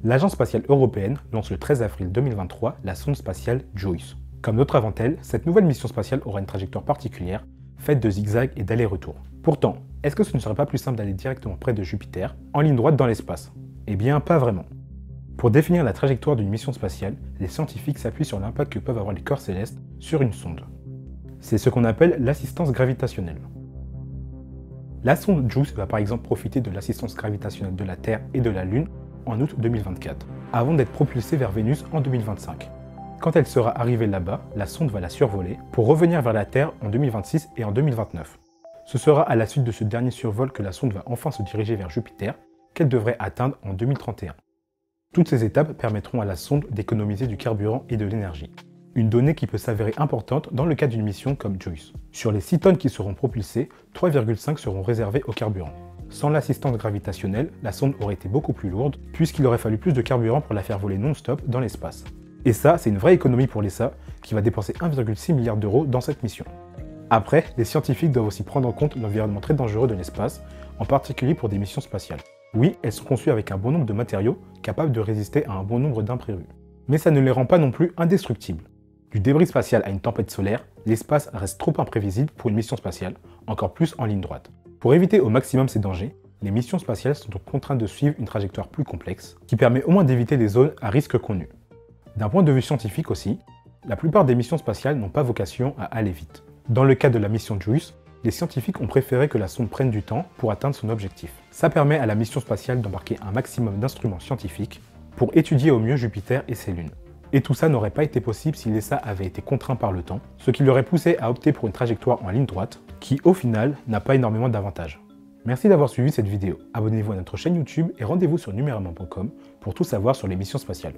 L'Agence spatiale européenne lance le 13 avril 2023 la sonde spatiale JUICE. Comme d'autres avant elle, cette nouvelle mission spatiale aura une trajectoire particulière, faite de zigzags et d'allers-retours. Pourtant, est-ce que ce ne serait pas plus simple d'aller directement près de Jupiter, en ligne droite dans l'espace? Eh bien, pas vraiment. Pour définir la trajectoire d'une mission spatiale, les scientifiques s'appuient sur l'impact que peuvent avoir les corps célestes sur une sonde. C'est ce qu'on appelle l'assistance gravitationnelle. La sonde JUICE va par exemple profiter de l'assistance gravitationnelle de la Terre et de la Lune en août 2024, avant d'être propulsée vers Vénus en 2025. Quand elle sera arrivée là-bas, la sonde va la survoler pour revenir vers la Terre en 2026 et en 2029. Ce sera à la suite de ce dernier survol que la sonde va enfin se diriger vers Jupiter, qu'elle devrait atteindre en 2031. Toutes ces étapes permettront à la sonde d'économiser du carburant et de l'énergie. Une donnée qui peut s'avérer importante dans le cas d'une mission comme JUICE. Sur les 6 tonnes qui seront propulsées, 3,5 seront réservées au carburant. Sans l'assistance gravitationnelle, la sonde aurait été beaucoup plus lourde, puisqu'il aurait fallu plus de carburant pour la faire voler non-stop dans l'espace. Et ça, c'est une vraie économie pour l'ESA, qui va dépenser 1,6 milliard d'euros dans cette mission. Après, les scientifiques doivent aussi prendre en compte l'environnement très dangereux de l'espace, en particulier pour des missions spatiales. Oui, elles sont conçues avec un bon nombre de matériaux capables de résister à un bon nombre d'imprévus. Mais ça ne les rend pas non plus indestructibles. Du débris spatial à une tempête solaire, l'espace reste trop imprévisible pour une mission spatiale, encore plus en ligne droite. Pour éviter au maximum ces dangers, les missions spatiales sont donc contraintes de suivre une trajectoire plus complexe, qui permet au moins d'éviter les zones à risque connues. D'un point de vue scientifique aussi, la plupart des missions spatiales n'ont pas vocation à aller vite. Dans le cas de la mission JUICE, les scientifiques ont préféré que la sonde prenne du temps pour atteindre son objectif. Ça permet à la mission spatiale d'embarquer un maximum d'instruments scientifiques pour étudier au mieux Jupiter et ses lunes. Et tout ça n'aurait pas été possible si l'ESA avait été contraint par le temps, ce qui l'aurait poussé à opter pour une trajectoire en ligne droite, qui au final n'a pas énormément d'avantages. Merci d'avoir suivi cette vidéo. Abonnez-vous à notre chaîne YouTube et rendez-vous sur numérama.com pour tout savoir sur les missions spatiales.